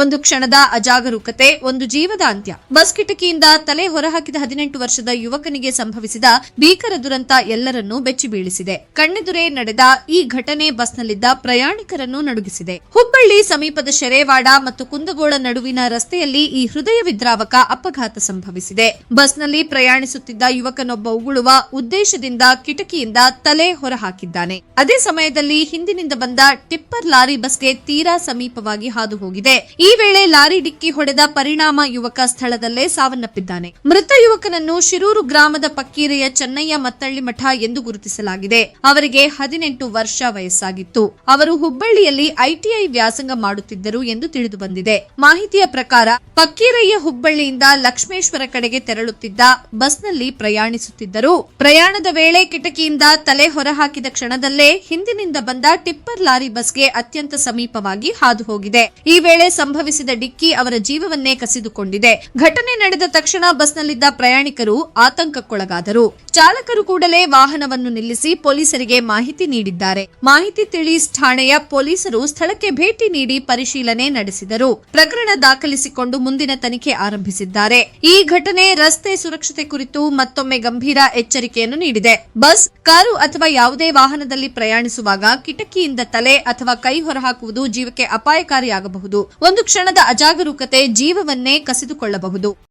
ಒಂದು ಕ್ಷಣದ ಅಜಾಗರೂಕತೆ, ಒಂದು ಜೀವದ ಅಂತ್ಯ. ಬಸ್ ಕಿಟಕಿಯಿಂದ ತಲೆ ಹೊರಹಾಕಿದ 18 ವರ್ಷದ ಯುವಕನಿಗೆ ಸಂಭವಿಸಿದ ಭೀಕರ ದುರಂತ ಎಲ್ಲರನ್ನೂ ಬೆಚ್ಚಿ ಬೀಳಿಸಿದೆ. ಕಣ್ಣೆದುರೇ ನಡೆದ ಈ ಘಟನೆ ಬಸ್ನಲ್ಲಿದ್ದ ಪ್ರಯಾಣಿಕರನ್ನು ನಡುಗಿಸಿದೆ. ಹುಬ್ಬಳ್ಳಿ ಸಮೀಪದ ಶೆರೇವಾಡ ಮತ್ತು ಕುಂದಗೋಳ ನಡುವಿನ ರಸ್ತೆಯಲ್ಲಿ ಈ ಹೃದಯ ವಿದ್ರಾವಕ ಅಪಘಾತ ಸಂಭವಿಸಿದೆ. ಬಸ್ನಲ್ಲಿ ಪ್ರಯಾಣಿಸುತ್ತಿದ್ದ ಯುವಕನೊಬ್ಬ ಉಗುಳುವ ಉದ್ದೇಶದಿಂದ ಕಿಟಕಿಯಿಂದ ತಲೆ ಹೊರಹಾಕಿದ್ದಾನೆ. ಅದೇ ಸಮಯದಲ್ಲಿ ಹಿಂದಿನಿಂದ ಬಂದ ಟಿಪ್ಪರ್ ಲಾರಿ ಬಸ್ಗೆ ತೀರಾ ಸಮೀಪವಾಗಿ ಹಾದು ಹೋಗಿದೆ. ಈ ವೇಳೆ ಲಾರಿ ಡಿಕ್ಕಿ ಹೊಡೆದ ಪರಿಣಾಮ ಯುವಕ ಸ್ಥಳದಲ್ಲೇ ಸಾವನ್ನಪ್ಪಿದ್ದಾನೆ. ಮೃತ ಯುವಕನನ್ನು ಶಿರೂರು ಗ್ರಾಮದ ಪಕ್ಕೀರೆಯ ಚೆನ್ನಯ್ಯ ಮತ್ತಳ್ಳಿಮಠ ಎಂದು ಗುರುತಿಸಲಾಗಿದೆ. ಅವರಿಗೆ 18 ವರ್ಷ ವಯಸ್ಸಾಗಿತ್ತು. ಅವರು ಹುಬ್ಬಳ್ಳಿಯಲ್ಲಿ ಐಟಿಐ ವ್ಯಾಸಂಗ ಮಾಡುತ್ತಿದ್ದರು ಎಂದು ತಿಳಿದು ಬಂದಿದೆ. ಮಾಹಿತಿಯ ಪ್ರಕಾರ ಪಕ್ಕೀರಯ್ಯ ಹುಬ್ಬಳ್ಳಿಯಿಂದ ಲಕ್ಷ್ಮೇಶ್ವರ ಕಡೆಗೆ ತೆರಳುತ್ತಿದ್ದ ಬಸ್ನಲ್ಲಿ ಪ್ರಯಾಣಿಸುತ್ತಿದ್ದರು. ಪ್ರಯಾಣದ ವೇಳೆ ಕಿಟಕಿಯಿಂದ ತಲೆ ಹೊರಹಾಕಿದ ಕ್ಷಣದಲ್ಲೇ ಹಿಂದಿನಿಂದ ಬಂದ ಟಿಪ್ಪರ್ ಲಾರಿ ಬಸ್ಗೆ ಅತ್ಯಂತ ಸಮೀಪವಾಗಿ ಹಾದು ಹೋಗಿದೆ. ಈ ವೇಳೆ ಸಂಭವಿಸಿದ ಡಿಕ್ಕಿ ಅವರ ಜೀವವನ್ನೇ ಕಸಿದುಕೊಂಡಿದೆ. ಘಟನೆ ನಡೆದ ತಕ್ಷಣ ಬಸ್ನಲ್ಲಿದ್ದ ಪ್ರಯಾಣಿಕರು ಆತಂಕಕ್ಕೊಳಗಾದರು. ಚಾಲಕರು ಕೂಡಲೇ ವಾಹನವನ್ನು ನಿಲ್ಲಿಸಿ ಪೊಲೀಸರಿಗೆ ಮಾಹಿತಿ ನೀಡಿದ್ದಾರೆ. ಮಾಹಿತಿ ತಿಳಿ ಠಾಣೆಯ ಪೊಲೀಸರು ಸ್ಥಳಕ್ಕೆ ಭೇಟಿ ನೀಡಿ ಪರಿಶೀಲನೆ ನಡೆಸಿದರು. ಪ್ರಕರಣ ದಾಖಲಿಸಿಕೊಂಡು ಮುಂದಿನ ತನಿಖೆ ಆರಂಭಿಸಿದ್ದಾರೆ. ಈ ಘಟನೆ ರಸ್ತೆ ಸುರಕ್ಷತೆ ಕುರಿತು ಮತ್ತೊಮ್ಮೆ ಗಂಭೀರ ಎಚ್ಚರಿಕೆಯನ್ನು ನೀಡಿದೆ. ಬಸ್, ಕಾರು ಅಥವಾ ಯಾವುದೇ ವಾಹನದಲ್ಲಿ ಪ್ರಯಾಣಿಸುವಾಗ ಕಿಟಕಿಯಿಂದ ತಲೆ ಅಥವಾ ಕೈ ಹೊರಹಾಕುವುದು ಜೀವಕ್ಕೆ ಅಪಾಯಕಾರಿಯಾಗಬಹುದು. ಒಂದು ಕ್ಷಣದ ಅಜಾಗರೂಕತೆ ಜೀವವನ್ನೇ ಕಸಿದುಕೊಳ್ಳಬಹುದು.